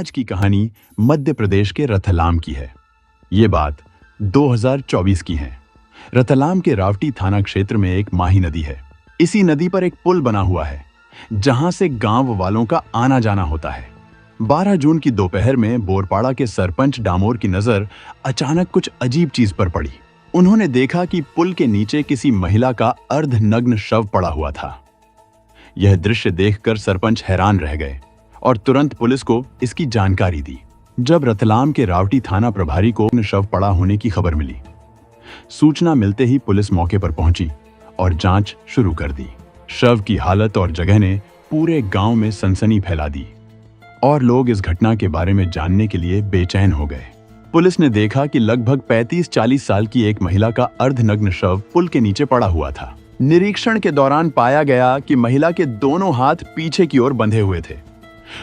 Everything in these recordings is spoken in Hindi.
आज की कहानी मध्य प्रदेश के रतलाम की है। ये बात 2024 की है। रतलाम के रावटी थाना क्षेत्र में एक माही नदी है। इसी नदी पर एक पुल बना हुआ है जहां से गांव वालों का आना जाना होता है। 12 जून की दोपहर में बोरपाड़ा के सरपंच डामोर की नजर अचानक कुछ अजीब चीज पर पड़ी। उन्होंने देखा कि पुल के नीचे किसी महिला का अर्धनग्न शव पड़ा हुआ था। यह दृश्य देखकर सरपंच हैरान रह गए और तुरंत पुलिस को इसकी जानकारी दी। जब रतलाम के रावटी थाना प्रभारी को शव पड़ा होने की खबर मिली, सूचना मिलते ही पुलिस मौके पर पहुंची और जांच शुरू कर दी। शव की हालत और जगह ने पूरे गांव में सनसनी फैला दी और लोग इस घटना के बारे में जानने के लिए बेचैन हो गए। पुलिस ने देखा कि लगभग 35-40 साल की एक महिला का अर्धनग्न शव पुल के नीचे पड़ा हुआ था। निरीक्षण के दौरान पाया गया कि महिला के दोनों हाथ पीछे की ओर बंधे हुए थे।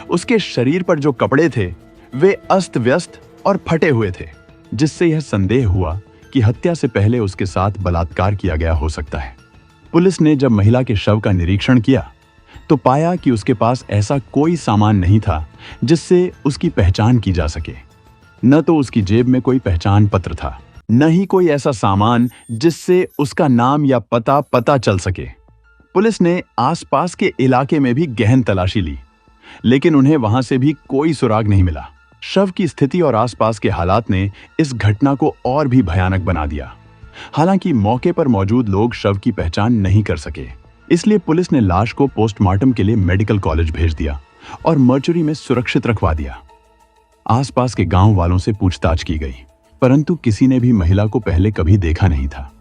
उसके शरीर पर जो कपड़े थे वे अस्त व्यस्त और फटे हुए थे, जिससे यह संदेह हुआ कि हत्या से पहले उसके साथ बलात्कार किया गया हो सकता है। पुलिस ने जब महिला के शव का निरीक्षण किया तो पाया कि उसके पास ऐसा कोई सामान नहीं था जिससे उसकी पहचान की जा सके। न तो उसकी जेब में कोई पहचान पत्र था, न ही कोई ऐसा सामान जिससे उसका नाम या पता चल सके। पुलिस ने आसपास के इलाके में भी गहन तलाशी ली, लेकिन उन्हें वहां से भी कोई सुराग नहीं मिला। शव की स्थिति और आसपास के हालात ने इस घटना को और भी भयानक बना दिया। हालांकि मौके पर मौजूद लोग शव की पहचान नहीं कर सके, इसलिए पुलिस ने लाश को पोस्टमार्टम के लिए मेडिकल कॉलेज भेज दिया और मर्चुरी में सुरक्षित रखवा दिया। आसपास के गांव वालों से पूछताछ की गई, परंतु किसी ने भी महिला को पहले कभी देखा नहीं था।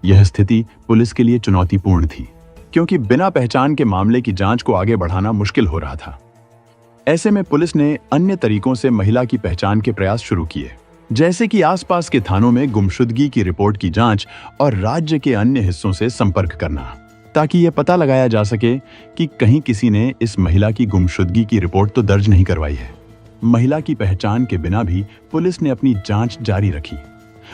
यह स्थिति पुलिस के लिए चुनौतीपूर्ण थी, क्योंकि बिना पहचान के मामले की जांच को आगे बढ़ाना मुश्किल हो रहा था। ऐसे में पुलिस ने अन्य तरीकों से महिला की पहचान के प्रयास शुरू किए, जैसे कि आसपास के थानों में गुमशुदगी की रिपोर्ट की जांच और राज्य के अन्य हिस्सों से संपर्क करना, ताकि यह पता लगाया जा सके कि कहीं किसी ने इस महिला की गुमशुदगी की रिपोर्ट तो दर्ज नहीं करवाई है। महिला की पहचान के बिना भी पुलिस ने अपनी जांच जारी रखी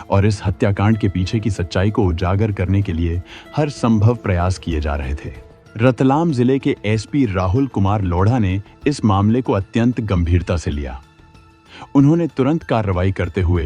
और इस हत्याकांड के पीछे की सच्चाई को उजागर करने के लिए हर संभव प्रयास किए जा रहे थे। रतलाम जिले के एसपी राहुल कुमार लोढ़ा ने इस मामले को अत्यंत गंभीरता से लिया। उन्होंने तुरंत कार्रवाई करते हुए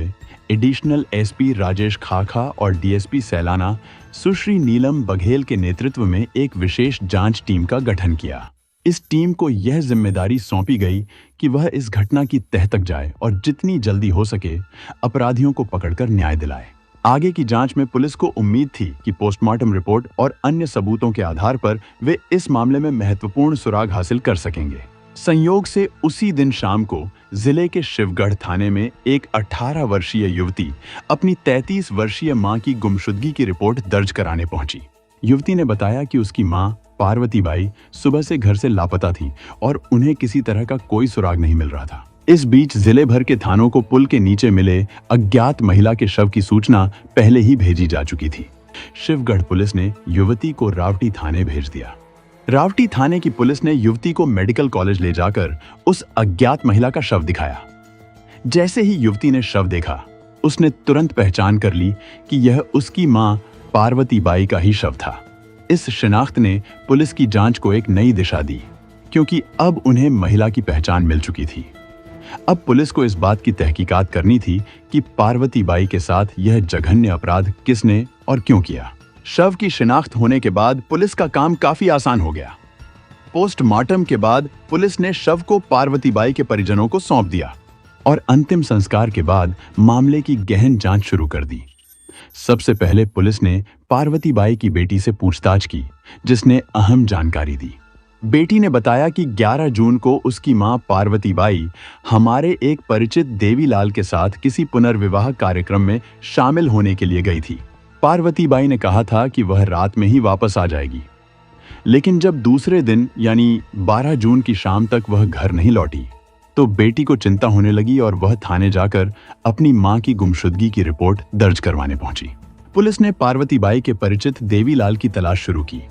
एडिशनल एसपी राजेश खाखा और डीएसपी सैलाना सुश्री नीलम बघेल के नेतृत्व में एक विशेष जांच टीम का गठन किया। इस टीम को यह जिम्मेदारी सौंपी गई कि वह इस घटना की तह तक जाए और जितनी जल्दी हो सके अपराधियों को पकड़कर न्याय दिलाए। आगे की जांच में पुलिस को उम्मीद थी कि पोस्टमार्टम रिपोर्ट और अन्य सबूतों के आधार पर वे इस मामले में महत्वपूर्ण सुराग हासिल कर सकेंगे। संयोग से उसी दिन शाम को जिले के शिवगढ़ थाने में एक 18 वर्षीय युवती अपनी 33 वर्षीय मां की गुमशुदगी की रिपोर्ट दर्ज कराने पहुंची। युवती ने बताया कि उसकी मां पार्वती बाई सुबह से घर से लापता थी और उन्हें किसी तरह का कोई सुराग नहीं मिल रहा था। इस बीच जिले भर के थानों को पुल के नीचे मिले अज्ञात महिला के शव की सूचना पहले ही भेजी जा चुकी थी। शिवगढ़ पुलिस ने युवती को रावटी थाने भेज दिया। रावटी थाने की पुलिस ने युवती को मेडिकल कॉलेज ले जाकर उस अज्ञात महिला का शव दिखाया। जैसे ही युवती ने शव देखा, उसने तुरंत पहचान कर ली कि यह उसकी मां पार्वती बाई का ही शव था। इस शिनाख्त ने पुलिस की जांच को एक नई दिशा दी, क्योंकि अब उन्हें महिला की पहचान मिल चुकी थी। अब पुलिस को इस बात की तहकीकात करनी थी कि पार्वती बाई के साथ यह जघन्य अपराध किसने और क्यों किया। शव की शिनाख्त होने के बाद पुलिस का काम काफी आसान हो गया। पोस्टमार्टम के बाद पुलिस ने शव को पार्वती बाई के परिजनों को सौंप दिया और अंतिम संस्कार के बाद मामले की गहन जांच शुरू कर दी। सबसे पहले पुलिस ने पार्वती बाई की बेटी से पूछताछ की, जिसने अहम जानकारी दी। बेटी ने बताया कि 11 जून को उसकी मां पार्वती बाई हमारे एक परिचित देवीलाल के साथ किसी पुनर्विवाह कार्यक्रम में शामिल होने के लिए गई थी। पार्वती बाई ने कहा था कि वह रात में ही वापस आ जाएगी, लेकिन जब दूसरे दिन यानी 12 जून की शाम तक वह घर नहीं लौटी तो बेटी को चिंता होने लगी और वह थाने जाकर अपनी मां की गुमशुदगी की रिपोर्ट दर्ज करवाने पहुंची। पुलिस ने पार्वती बाई के परिचित देवीलाल की तलाश शुरू की,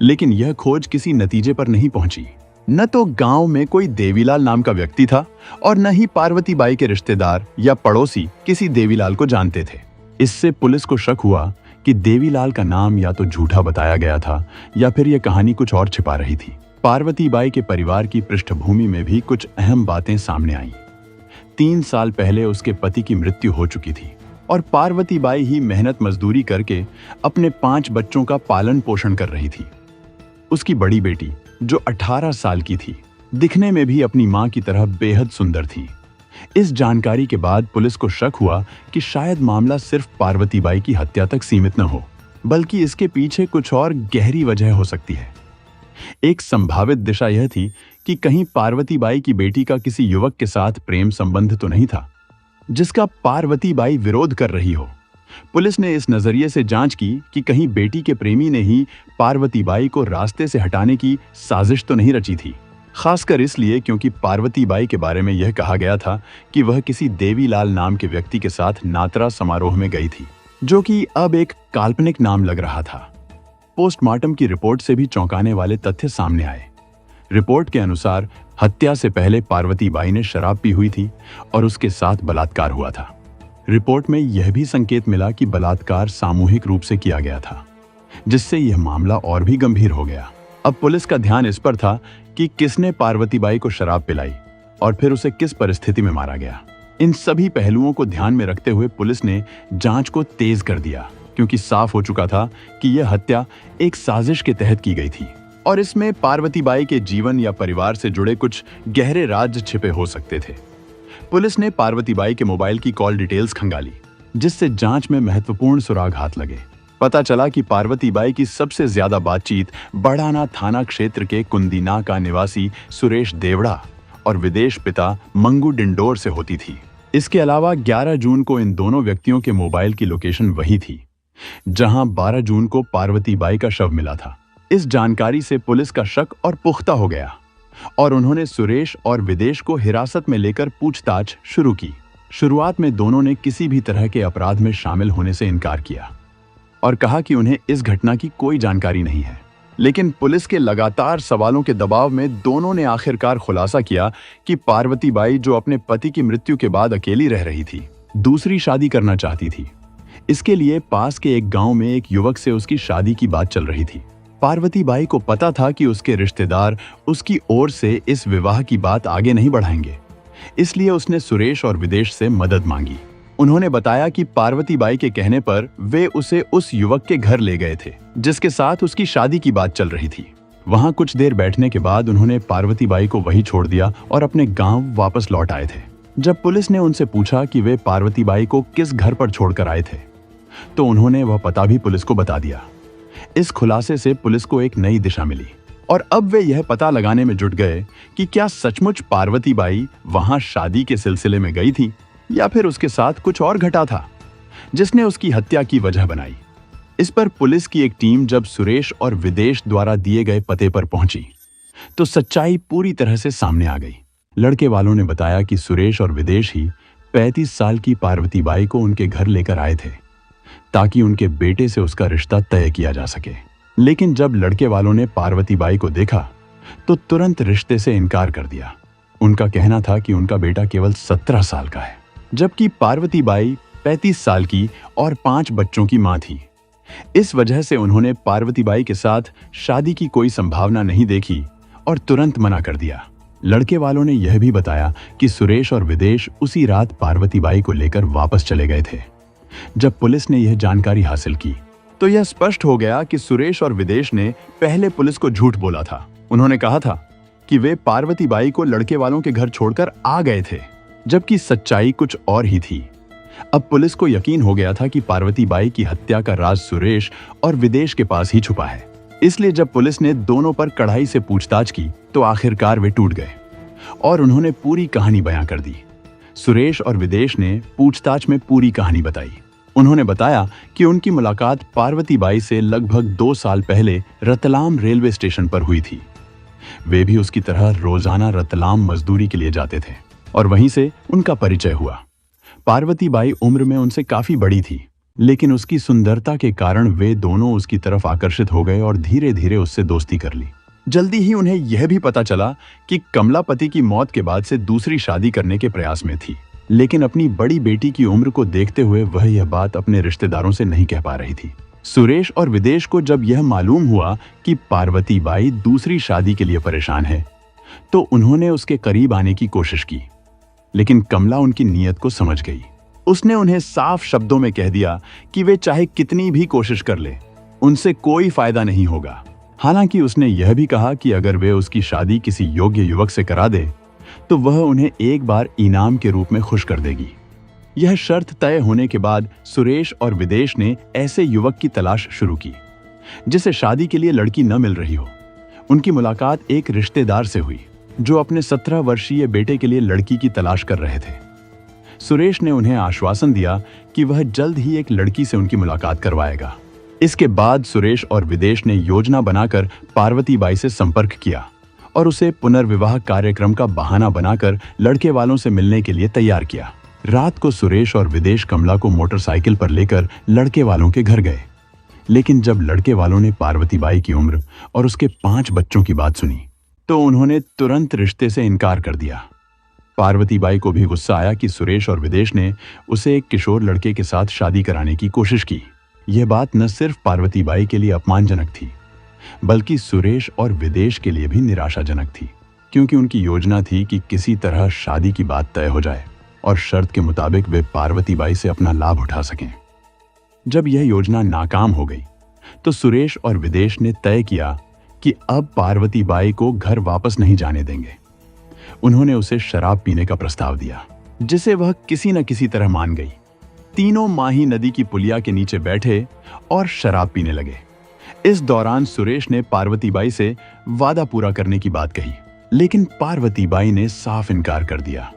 लेकिन यह खोज किसी नतीजे पर नहीं पहुंची। न तो गांव में कोई देवीलाल नाम का व्यक्ति था और न ही पार्वती बाई के रिश्तेदार या पड़ोसी किसी देवीलाल को जानते थे। इससे पुलिस को शक हुआ कि देवीलाल का नाम या तो झूठा बताया गया था या फिर यह कहानी कुछ और छिपा रही थी। पार्वती बाई के परिवार की पृष्ठभूमि में भी कुछ अहम बातें सामने आईं। 3 साल पहले उसके पति की मृत्यु हो चुकी थी और पार्वती बाई ही मेहनत मजदूरी करके अपने 5 बच्चों का पालन पोषण कर रही थी। उसकी बड़ी बेटी, जो 18 साल की थी, दिखने में भी अपनी मां की तरह बेहद सुंदर थी। इस जानकारी के बाद पुलिस को शक हुआ कि शायद मामला सिर्फ पार्वती बाई की हत्या तक सीमित न हो, बल्कि इसके पीछे कुछ और गहरी वजह हो सकती है। एक संभावित दिशा यह थी कि कहीं पार्वती बाई की बेटी का किसी युवक के साथ प्रेम संबंध तो नहीं था, जिसका पार्वती बाई विरोध कर रही हो। पुलिस ने इस नजरिए से जांच की कि कहीं बेटी के प्रेमी ने ही पार्वती बाई को रास्ते से हटाने की साजिश तो नहीं रची थी। खासकर इसलिए क्योंकि पार्वती बाई के बारे में यह कहा गया था कि वह किसी देवीलाल नाम के व्यक्ति के साथ नातरा समारोह में गई थी, जो कि अब एक काल्पनिक नाम लग रहा था। पोस्टमार्टम की रिपोर्ट से भी चौंकाने वाले तथ्य सामने आए। रिपोर्ट के अनुसार हत्या से पहले पार्वती बाई ने शराब पी हुई थी और उसके साथ बलात्कार हुआ था। रिपोर्ट में यह भी संकेत मिला कि बलात्कार सामूहिक रूप से किया गया था, जिससे यह मामला और भी गंभीर हो गया। अब पुलिस का ध्यान इस पर था कि किसने पार्वती बाई को शराब पिलाई और फिर उसे किस परिस्थिति में मारा गया। इन सभी पहलुओं को ध्यान में रखते हुए पुलिस ने जांच को तेज कर दिया, क्योंकि साफ हो चुका था कि यह हत्या एक साजिश के तहत की गई थी और इसमें पार्वती बाई के जीवन या परिवार से जुड़े कुछ गहरे राज छिपे हो सकते थे। पुलिस ने पार्वती बाई के मोबाइल की कॉल डिटेल्स खंगाली, जिससे जांच में महत्वपूर्ण सुराग हाथ लगे। पता चला कि पार्वती बाई की सबसे ज्यादा बातचीत बड़ाना थाना क्षेत्र के कुंदीना का निवासी सुरेश देवड़ा और विदेश पिता मंगू डिंडोर से होती थी। इसके अलावा 11 जून को इन दोनों व्यक्तियों के मोबाइल की लोकेशन वही थी जहां 12 जून को पार्वती बाई का शव मिला था। इस जानकारी से पुलिस का शक और पुख्ता हो गया और उन्होंने सुरेश और विदेश को हिरासत में लेकर पूछताछ शुरू की। शुरुआत में दोनों ने किसी भी तरह के अपराध में शामिल होने से इनकार किया और कहा कि उन्हें इस घटना की कोई जानकारी नहीं है। लेकिन पुलिस के लगातार सवालों के दबाव में दोनों ने आखिरकार खुलासा किया कि पार्वती बाई, जो अपने पति की मृत्यु के बाद अकेली रह रही थी, दूसरी शादी करना चाहती थी। इसके लिए पास के एक गांव में एक युवक से उसकी शादी की बात चल रही थी। पार्वती बाई को पता था कि उसके रिश्तेदार उसकी ओर से इस विवाह की बात आगे नहीं बढ़ाएंगे, इसलिए उसने सुरेश और विदेश से मदद मांगी। उन्होंने बताया कि पार्वती बाई के कहने पर वे उसे उस युवक के घर ले गए थे जिसके साथ उसकी शादी की बात चल रही थी। वहां कुछ देर बैठने के बाद उन्होंने पार्वती बाई को वहीं छोड़ दिया और अपने गांव वापस लौट आए थे। जब पुलिस ने उनसे पूछा कि वे पार्वती बाई को किस घर पर छोड़कर आए थे, तो उन्होंने वह पता भी पुलिस को बता दिया। इस खुलासे से पुलिस को एक नई दिशा मिली और अब वे यह पता लगाने में जुट गए कि क्या सचमुच पार्वती बाई वहां शादी के सिलसिले में गई थी या फिर उसके साथ कुछ और घटा था जिसने उसकी हत्या की वजह बनाई। इस पर पुलिस की एक टीम जब सुरेश और विदेश द्वारा दिए गए पते पर पहुंची तो सच्चाई पूरी तरह से सामने आ गई। लड़के वालों ने बताया कि सुरेश और विदेश ही 35 साल की पार्वती बाई को उनके घर लेकर आए थे ताकि उनके बेटे से उसका रिश्ता तय किया जा सके। लेकिन जब लड़के वालों ने पार्वती बाई को देखा तो तुरंत रिश्ते से इनकार कर दिया। उनका कहना था कि उनका बेटा केवल 17 साल का है, जबकि पार्वती बाई 35 साल की और 5 बच्चों की मां थी। इस वजह से उन्होंने पार्वती बाई के साथ शादी की कोई संभावना नहीं देखी और तुरंत मना कर दिया। लड़के वालों ने यह भी बताया कि सुरेश और विदेश उसी रात पार्वती बाई को लेकर वापस चले गए थे। जब पुलिस ने यह जानकारी हासिल की तो यह स्पष्ट हो गया कि सुरेश और विदेश ने पहले पुलिस को झूठ बोला था। उन्होंने कहा था कि वे पार्वती बाई को लड़के वालों के घर छोड़कर आ गए थे, जबकि सच्चाई कुछ और ही थी। अब पुलिस को यकीन हो गया था कि पार्वती बाई की हत्या का राज सुरेश और विदेश के पास ही छुपा है। इसलिए जब पुलिस ने दोनों पर कड़ाई से पूछताछ की तो आखिरकार वे टूट गए और उन्होंने पूरी कहानी बयां कर दी। सुरेश और विदेश ने पूछताछ में पूरी कहानी बताई। उन्होंने बताया कि उनकी मुलाकात पार्वती बाई से लगभग 2 साल पहले रतलाम रेलवे स्टेशन पर हुई थी। वे भी उसकी तरह रोजाना रतलाम मजदूरी के लिए जाते थे और वहीं से उनका परिचय हुआ। पार्वती बाई उम्र में उनसे काफी बड़ी थी, लेकिन उसकी सुंदरता के कारण वे दोनों उसकी तरफ आकर्षित हो गए और धीरे धीरे उससे दोस्ती कर ली। जल्दी ही उन्हें यह भी पता चला कि कमलापति की मौत के बाद से दूसरी शादी करने के प्रयास में थी, लेकिन अपनी बड़ी बेटी की उम्र को देखते हुए वह यह बात अपने रिश्तेदारों से नहीं कह पा रही थी। सुरेश और विदेश को जब यह मालूम हुआ कि पार्वती बाई दूसरी शादी के लिए परेशान है, तो उन्होंने उसके करीब आने की कोशिश की, लेकिन कमला उनकी नीयत को समझ गई। उसने उन्हें साफ शब्दों में कह दिया कि वे चाहे कितनी भी कोशिश कर ले, उनसे कोई फायदा नहीं होगा। हालांकि उसने यह भी कहा कि अगर वे उसकी शादी किसी योग्य युवक से करा दे तो वह उन्हें एक बार इनाम के रूप में खुश कर देगी। यह शर्त तय होने के बाद सुरेश और विदेश ने ऐसे युवक की तलाश शुरू की जिसे शादी के लिए लड़की न मिल रही हो। उनकी मुलाकात एक रिश्तेदार से हुई जो अपने 17 वर्षीय बेटे के लिए लड़की की तलाश कर रहे थे। सुरेश ने उन्हें आश्वासन दिया कि वह जल्द ही एक लड़की से उनकी मुलाकात करवाएगा। इसके बाद सुरेश और विदेश ने योजना बनाकर पार्वती बाई से संपर्क किया और उसे पुनर्विवाह कार्यक्रम का बहाना बनाकर लड़के वालों से मिलने के लिए तैयार किया। रात को सुरेश और विदेश कमला को मोटरसाइकिल पर लेकर लड़के वालों के घर गए, लेकिन जब लड़के वालों ने पार्वती बाई की उम्र और उसके 5 बच्चों की बात सुनी तो उन्होंने तुरंत रिश्ते से इनकार कर दिया। पार्वती बाई को भी गुस्सा आया कि सुरेश और विदेश ने उसे एक किशोर लड़के के साथ शादी कराने की कोशिश की। यह बात न सिर्फ पार्वती बाई के लिए अपमानजनक थी, बल्कि सुरेश और विदेश के लिए भी निराशाजनक थी, क्योंकि उनकी योजना थी कि किसी तरह शादी की बात तय हो जाए और शर्त के मुताबिक वे पार्वती बाई से अपना लाभ उठा सकें। जब यह योजना नाकाम हो गई तो सुरेश और विदेश ने तय किया कि अब पार्वती बाई को घर वापस नहीं जाने देंगे। उन्होंने उसे शराब पीने का प्रस्ताव दिया, जिसे वह किसी न किसी तरह मान गई। तीनों माही नदी की पुलिया के नीचे बैठे और शराब पीने लगे। इस दौरान सुरेश ने पार्वती बाई से वादा पूरा करने की बात कही, लेकिन पार्वती बाई ने साफ इनकार कर दिया।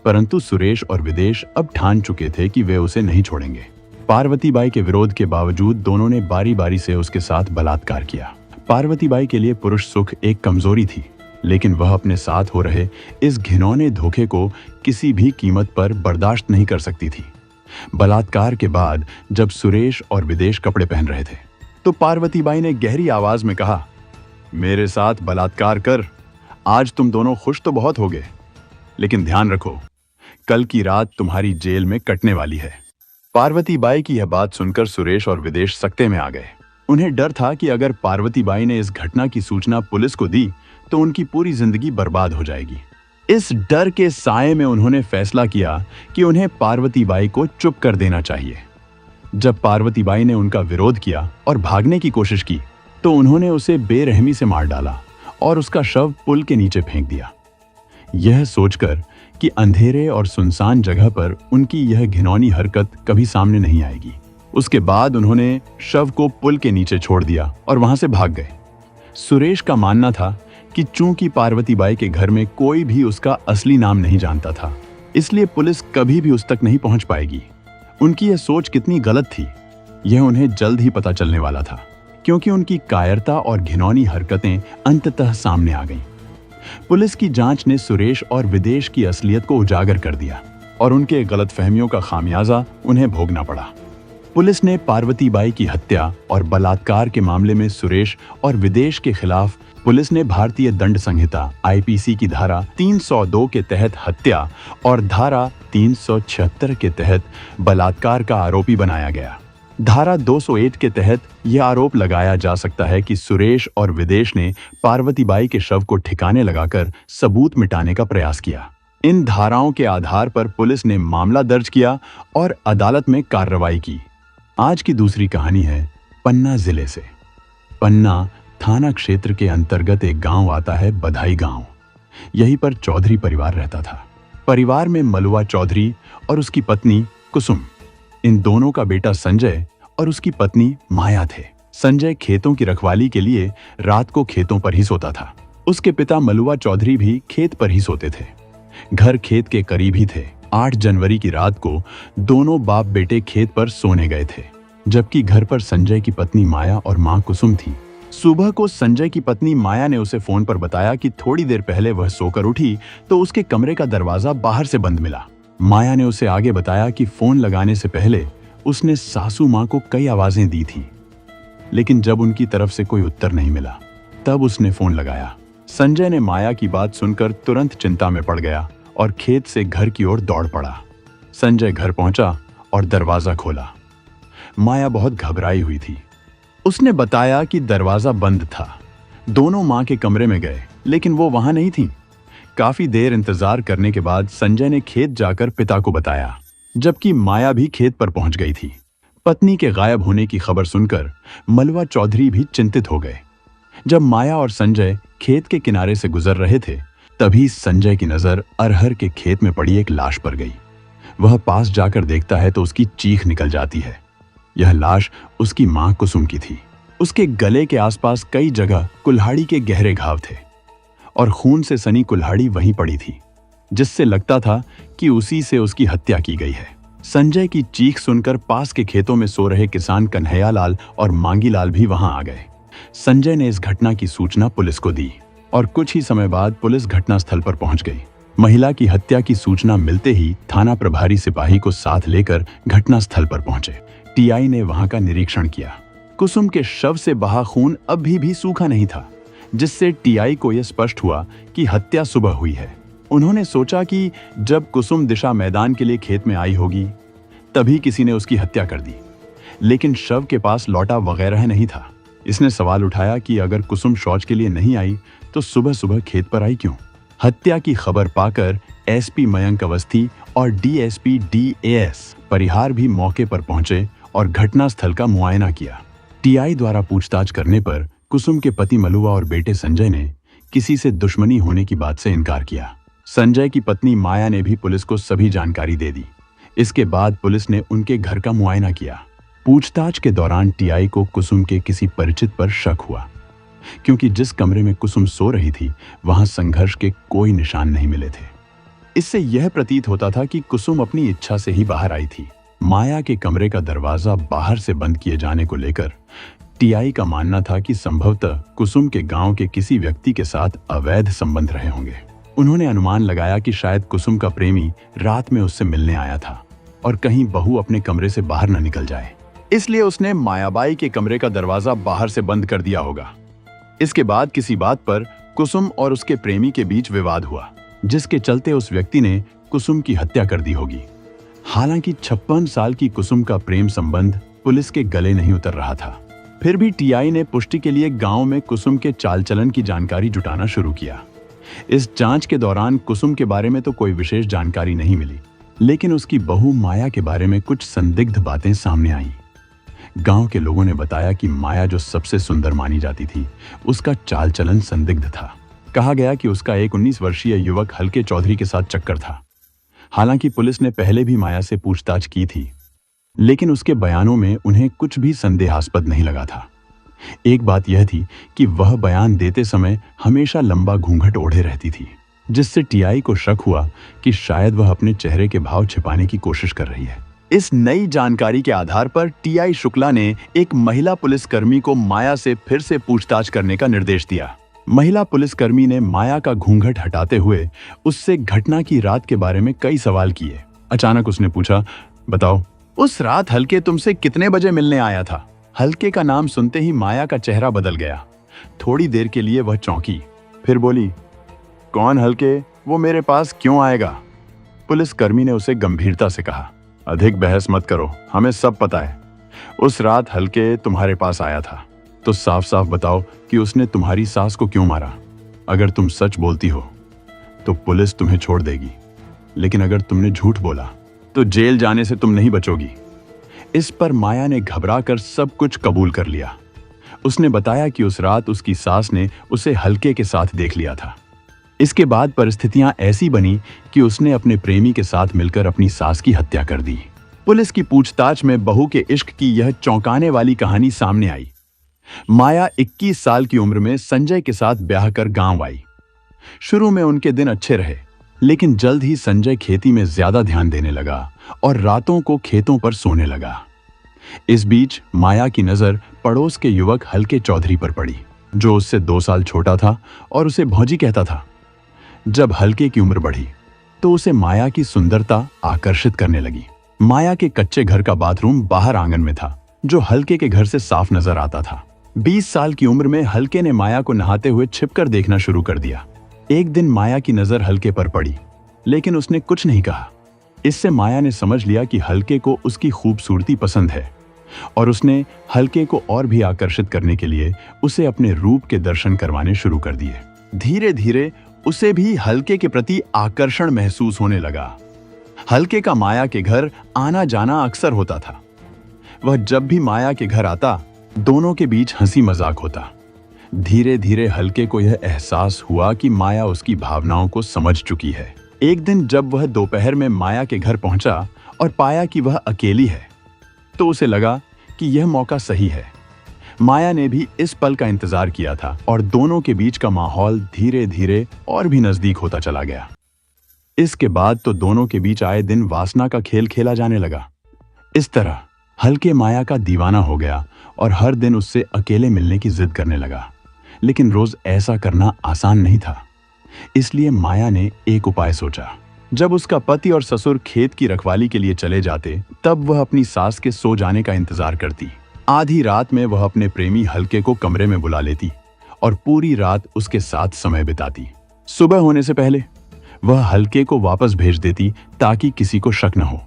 परंतु सुरेश और विदेश अब ठान चुके थे कि वे उसे नहीं छोड़ेंगे। पार्वती बाई के विरोध के बावजूद दोनों ने बारी बारी से उसके साथ बलात्कार किया। पार्वती बाई के लिए पुरुष सुख एक कमजोरी थी, लेकिन वह अपने साथ हो रहे इस घिनौने धोखे को किसी भी कीमत पर बर्दाश्त नहीं कर सकती थी। बलात्कार के बाद जब सुरेश और विदेश कपड़े पहन रहे थे तो पार्वती बाई ने गहरी आवाज में कहा, मेरे साथ बलात्कार कर, आज तुम दोनों खुश तो बहुत होगे, लेकिन ध्यान रखो, कल की रात तुम्हारी जेल में कटने वाली है। पार्वती बाई की यह बात सुनकर सुरेश और विदेश सकते में आ गए। उन्हें डर था कि अगर पार्वती बाई ने इस घटना की सूचना पुलिस को दी तो उनकी पूरी जिंदगी बर्बाद हो जाएगी। इस डर के साए में उन्होंने फैसला किया कि उन्हें पार्वती बाई को चुप कर देना चाहिए। जब पार्वती बाई ने उनका विरोध किया और भागने की कोशिश की तो उन्होंने उसे बेरहमी से मार डाला और उसका शव पुल के नीचे फेंक दिया। यह सोचकर कि अंधेरे और सुनसान जगह पर उनकी यह घिनौनी हरकत कभी सामने नहीं आएगी, उसके बाद उन्होंने शव को पुल के नीचे छोड़ दिया और वहां से भाग गए। सुरेश का मानना था कि चूंकि पार्वती बाई के घर में कोई भी उसका असली नाम नहीं जानता था, इसलिए पुलिस कभी भी उस तक नहीं पहुंच पाएगी। उनकी यह सोच कितनी गलत थी, यह उन्हें जल्द ही पता चलने वाला था, क्योंकि उनकी कायरता और घिनौनी हरकतें अंततः सामने आ गईं। पुलिस की जांच ने सुरेश और विदेश की असलियत को उजागर कर दिया और उनके गलतफहमियों का खामियाजा उन्हें भोगना पड़ा। पुलिस ने पार्वती बाई की हत्या और बलात्कार के मामले में सुरेश और विदेश के खिलाफ पुलिस ने भारतीय दंड संहिता आईपीसी की धारा 302 के तहत हत्या और धारा 376 के तहत बलात्कार का आरोपी बनाया गया। धारा 201 के तहत यह आरोप लगाया जा सकता है कि सुरेश और विदेश ने पार्वती बाई के शव को ठिकाने लगाकर सबूत मिटाने का प्रयास किया। इन धाराओं के आधार पर पुलिस ने मामला दर्ज किया और अदालत में कार्रवाई की। आज की दूसरी कहानी है पन्ना जिले से। पन्ना थाना क्षेत्र के अंतर्गत एक गांव आता है, बधाई गांव। यहीं पर चौधरी परिवार रहता था। परिवार में मलुआ चौधरी और उसकी पत्नी कुसुम, इन दोनों का बेटा संजय और उसकी पत्नी माया थे। संजय खेतों की रखवाली के लिए रात को खेतों पर ही सोता था। उसके पिता मलुआ चौधरी भी खेत पर ही सोते थे। घर खेत के करीब ही थे। 8 जनवरी की रात को दोनों बाप बेटे खेत पर सोने गए थे, जबकि घर पर संजय की पत्नी माया और मां कुसुम थी। सुबह को संजय की पत्नी माया ने उसे फोन पर बताया कि थोड़ी देर पहले वह सोकर उठी तो उसके कमरे का दरवाजा बाहर से बंद मिला। माया ने उसे आगे बताया कि फोन लगाने से पहले उसने सासू मां को कई आवाजें दी थी, लेकिन जब उनकी तरफ से कोई उत्तर नहीं मिला तब उसने फोन लगाया। संजय ने माया की बात सुनकर तुरंत चिंता में पड़ गया और खेत से घर की ओर दौड़ पड़ा। संजय घर पहुंचा और दरवाजा खोला। माया बहुत घबराई हुई थी। उसने बताया कि दरवाजा बंद था। दोनों मां के कमरे में गए, लेकिन वो वहां नहीं थी। काफी देर इंतजार करने के बाद संजय ने खेत जाकर पिता को बताया, जबकि माया भी खेत पर पहुंच गई थी। पत्नी के गायब होने की खबर सुनकर मलवा चौधरी भी चिंतित हो गए। जब माया और संजय खेत के किनारे से गुजर रहे थे, तभी संजय की नजर अरहर के खेत में पड़ी एक लाश पर गई। वह पास जाकर देखता है तो उसकी चीख निकल जाती है। यह लाश उसकी मां कुसुम की थी। उसके गले के आसपास कई जगह कुल्हाड़ी के गहरे घाव थे और खून से सनी कुल्हाड़ी वहीं पड़ी थी, जिससे लगता था कि उसी से उसकी हत्या की गई है। संजय की चीख सुनकर पास के खेतों में सो रहे किसान कन्हैया लाल और मांगी लाल भी वहां आ गए। संजय ने इस घटना की सूचना पुलिस को दी और कुछ ही समय बाद पुलिस घटनास्थल पर पहुंच गई। महिला की हत्या की सूचना मिलते ही थाना प्रभारी सिपाही को साथ लेकर घटनास्थल पर पहुंचे। टीआई ने वहां का निरीक्षण किया। कुसुम के शव से बहा खून अभी भी सूखा नहीं था, जिससे टीआई को यह स्पष्ट हुआ कि हत्या सुबह हुई है। उन्होंने सोचा कि जब कुसुम दिशा मैदान के लिए खेत में आई होगी, तभी किसी ने उसकी हत्या कर दी, लेकिन शव के पास लौटा वगैरह नहीं था। इसने सवाल उठाया कि अगर कुसुम शौच के लिए नहीं आई तो सुबह सुबह खेत पर आई क्यों। हत्या की खबर पाकर एसपी मयंक अवस्थी और डीएसपी डीएएस परिहार भी मौके पर पहुंचे और घटनास्थल का मुआयना किया। टीआई द्वारा पूछताछ करने पर कुसुम के पति मलुआ और बेटे संजय ने किसी से दुश्मनी होने की बात से इनकार किया। संजय की पत्नी माया ने भी पुलिस को सभी जानकारी दे दी। इसके बाद पुलिस ने उनके घर का मुआयना किया। पूछताछ के दौरान टीआई को कुसुम के किसी परिचित पर शक हुआ, क्योंकि जिस कमरे में कुसुम सो रही थी वहां संघर्ष के कोई निशान नहीं मिले थे। इससे यह प्रतीत होता था कि कुसुम अपनी इच्छा से ही बाहर आई थी। माया के कमरे का दरवाजा बाहर से बंद किए जाने को लेकर टीआई का मानना था कि संभवतः कुसुम के गांव के किसी व्यक्ति के साथ अवैध संबंध रहे होंगे। उन्होंने अनुमान लगाया कि शायद कुसुम का प्रेमी रात में उससे मिलने आया था और कहीं बहू अपने कमरे से बाहर न निकल जाए, इसलिए उसने मायाबाई के कमरे का दरवाजा बाहर से बंद कर दिया होगा। इसके बाद किसी बात पर कुसुम और उसके प्रेमी के बीच विवाद हुआ, जिसके चलते उस व्यक्ति ने कुसुम की हत्या कर दी होगी। हालांकि 56 साल की कुसुम का प्रेम संबंध पुलिस के गले नहीं उतर रहा था। फिर भी टीआई ने पुष्टि के लिए गांव में कुसुम के चाल चलन की जानकारी जुटाना शुरू किया। इस जांच के दौरान कुसुम के बारे में तो कोई विशेष जानकारी नहीं मिली, लेकिन उसकी बहू माया के बारे में कुछ संदिग्ध बातें सामने आईं। गांव के लोगों ने बताया कि माया जो सबसे सुंदर मानी जाती थी, उसका चाल चलन संदिग्ध था। कहा गया कि उसका एक 19 वर्षीय युवक हल्के चौधरी के साथ चक्कर था। हालांकि पुलिस ने पहले भी माया से पूछताछ की थी, लेकिन उसके बयानों में उन्हें कुछ भी संदेहास्पद नहीं लगा था। एक बात यह थी कि वह बयान देते समय हमेशा लंबा घूंघट ओढ़े रहती थी, जिससे टीआई को शक हुआ कि शायद वह अपने चेहरे के भाव छिपाने की कोशिश कर रही है। इस नई जानकारी के आधार पर टीआई शुक्ला ने एक महिला पुलिसकर्मी को माया से फिर से पूछताछ करने का निर्देश दिया। महिला पुलिसकर्मी ने माया का घूंघट हटाते हुए उससे घटना की रात के बारे में कई सवाल किए। अचानक उसने पूछा, बताओ, उस रात हल्के तुमसे कितने बजे मिलने आया था? हल्के का नाम सुनते ही माया का चेहरा बदल गया। थोड़ी देर के लिए वह चौंकी, फिर बोली, कौन हल्के? वो मेरे पास क्यों आएगा? पुलिसकर्मी ने उसे गंभीरता से कहा, अधिक बहस मत करो, हमें सब पता है। उस रात हल्के तुम्हारे पास आया था, तो साफ साफ बताओ कि उसने तुम्हारी सास को क्यों मारा। अगर तुम सच बोलती हो तो पुलिस तुम्हें छोड़ देगी, लेकिन अगर तुमने झूठ बोला तो जेल जाने से तुम नहीं बचोगी। इस पर माया ने घबराकर सब कुछ कबूल कर लिया। उसने बताया कि उस रात उसकी सास ने उसे हल्के के साथ देख लिया था। इसके बाद परिस्थितियां ऐसी बनी कि उसने अपने प्रेमी के साथ मिलकर अपनी सास की हत्या कर दी। पुलिस की पूछताछ में बहू के इश्क की यह चौंकाने वाली कहानी सामने आई। माया 21 साल की उम्र में संजय के साथ ब्याह कर गांव आई। शुरू में उनके दिन अच्छे रहे, लेकिन जल्द ही संजय खेती में ज्यादा ध्यान देने लगा और रातों को खेतों पर सोने लगा। इस बीच माया की नजर पड़ोस के युवक हल्के चौधरी पर पड़ी, जो उससे 2 साल छोटा था और उसे भौजी कहता था। जब हल्के की उम्र बढ़ी तो उसे माया की सुंदरता आकर्षित करने लगी। माया के कच्चे घर का बाथरूम बाहर आंगन में था, जो हल्के के घर से साफ नजर आता था। 20 साल की उम्र में हल्के ने माया को नहाते हुए छिपकर देखना शुरू कर दिया। एक दिन माया की नजर हल्के पर पड़ी, लेकिन उसने कुछ नहीं कहा। इससे माया ने समझ लिया कि हल्के को उसकी खूबसूरती पसंद है और उसने हल्के को और भी आकर्षित करने के लिए उसे अपने रूप के दर्शन करवाने शुरू कर दिए। धीरे धीरे उसे भी हल्के के प्रति आकर्षण महसूस होने लगा। हल्के का माया के घर आना जाना अक्सर होता था। वह जब भी माया के घर आता, दोनों के बीच हंसी मजाक होता। धीरे धीरे हल्के को यह एहसास हुआ कि माया उसकी भावनाओं को समझ चुकी है। एक दिन जब वह दोपहर में माया के घर पहुंचा और पाया कि वह अकेली है, तो उसे लगा कि यह मौका सही है। माया ने भी इस पल का इंतजार किया था और दोनों के बीच का माहौल धीरे धीरे और भी नजदीक होता चला गया। इसके बाद तो दोनों के बीच आए दिन वासना का खेल खेला जाने लगा। इस तरह हल्के माया का दीवाना हो गया और हर दिन उससे अकेले मिलने की जिद करने लगा। लेकिन रोज ऐसा करना आसान नहीं था, इसलिए माया ने एक उपाय सोचा। जब उसका पति और ससुर खेत की रखवाली के लिए चले जाते, तब वह अपनी सास के सो जाने का इंतजार करती। आधी रात में वह अपने प्रेमी हल्के को कमरे में बुला लेती और पूरी रात उसके साथ समय बिताती। सुबह होने से पहले वह हल्के को वापस भेज देती ताकि किसी को शक न हो।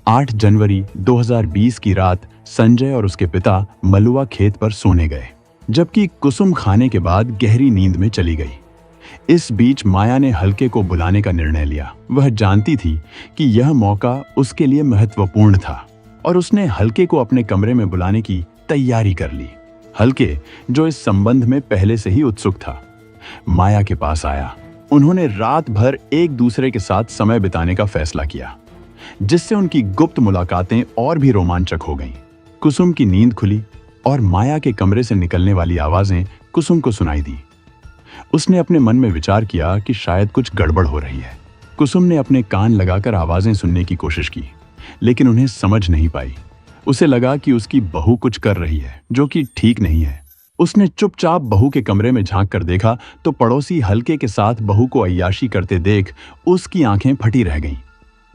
8 जनवरी 2020 की रात संजय और उसके पिता मलुआ खेत पर सोने गए, जबकि कुसुम खाने के बाद गहरी नींद में चली गई। इस बीच माया ने हल्के को बुलाने का निर्णय लिया। वह जानती थी कि यह मौका उसके लिए महत्वपूर्ण था और उसने हल्के को अपने कमरे में बुलाने की तैयारी कर ली। हल्के, जो इस संबंध में पहले से ही उत्सुक था, माया के पास आया। उन्होंने रात भर एक दूसरे के साथ समय बिताने का फैसला किया, जिससे उनकी गुप्त मुलाकातें और भी रोमांचक हो गईं। कुसुम की नींद खुली और माया के कमरे से निकलने वाली आवाजें कुसुम को सुनाई दी। उसने अपने मन में विचार किया कि शायद कुछ गड़बड़ हो रही है। कुसुम ने अपने कान लगाकर आवाजें सुनने की कोशिश की, लेकिन उन्हें समझ नहीं पाई। उसे लगा कि उसकी बहू कुछ कर रही है जो कि ठीक नहीं है। उसने चुपचाप बहू के कमरे में झांक कर देखा तो पड़ोसी हल्के के साथ बहू को अय्याशी करते देख उसकी आंखें फटी रह गईं।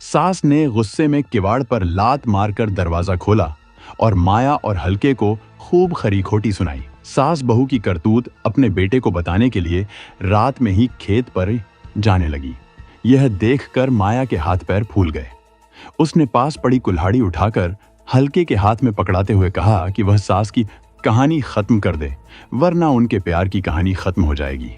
सास ने गुस्से में किवाड़ पर लात मारकर दरवाजा खोला और माया और हल्के को खूब खरी खोटी सुनाई। सास बहू की करतूत अपने बेटे को बताने के लिए रात में ही खेत पर जाने लगी। यह देखकर माया के हाथ पैर फूल गए। उसने पास पड़ी कुल्हाड़ी उठाकर हल्के के हाथ में पकड़ाते हुए कहा कि वह सास की कहानी खत्म कर दे, वरना उनके प्यार की कहानी खत्म हो जाएगी।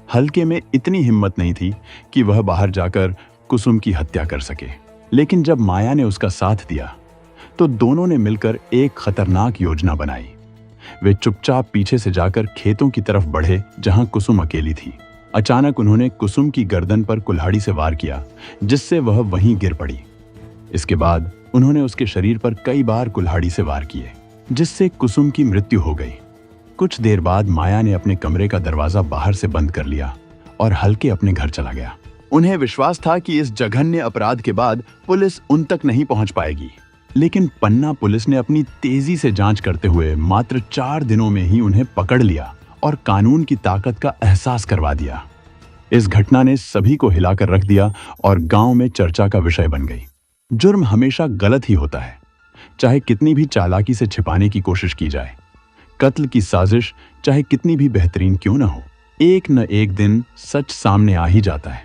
हल्के में इतनी हिम्मत नहीं थी कि वह बाहर जाकर कुसुम की हत्या कर सके, लेकिन जब माया ने उसका साथ दिया तो दोनों ने मिलकर एक खतरनाक योजना बनाई। वे चुपचाप पीछे से जाकर खेतों की तरफ बढ़े जहां कुसुम अकेली थी। अचानक उन्होंने कुसुम की गर्दन पर कुल्हाड़ी से वार किया, जिससे वह वहीं गिर पड़ी। इसके बाद उन्होंने उसके शरीर पर कई बार कुल्हाड़ी से वार किए, जिससे कुसुम की मृत्यु हो गई। कुछ देर बाद माया ने अपने कमरे का दरवाजा बाहर से बंद कर लिया और हल्के अपने घर चला गया। उन्हें विश्वास था कि इस जघन्य अपराध के बाद पुलिस उन तक नहीं पहुंच पाएगी, लेकिन पन्ना पुलिस ने अपनी तेजी से जांच करते हुए मात्र 4 दिनों में ही उन्हें पकड़ लिया और कानून की ताकत का एहसास करवा दिया। इस घटना ने सभी को हिलाकर रख दिया और गांव में चर्चा का विषय बन गई। जुर्म हमेशा गलत ही होता है, चाहे कितनी भी चालाकी से छिपाने की कोशिश की जाए। कत्ल की साजिश चाहे कितनी भी बेहतरीन क्यों न हो, एक न एक दिन सच सामने आ ही जाता है।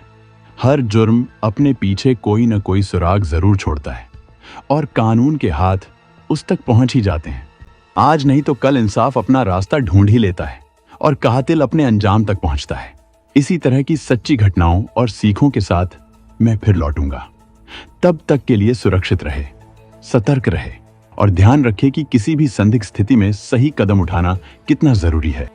हर जुर्म अपने पीछे कोई न कोई सुराग जरूर छोड़ता है और कानून के हाथ उस तक पहुंच ही जाते हैं। आज नहीं तो कल इंसाफ अपना रास्ता ढूंढ ही लेता है और कातिल अपने अंजाम तक पहुंचता है। इसी तरह की सच्ची घटनाओं और सीखों के साथ मैं फिर लौटूंगा। तब तक के लिए सुरक्षित रहे, सतर्क रहे और ध्यान रखें कि किसी भी संदिग्ध स्थिति में सही कदम उठाना कितना जरूरी है।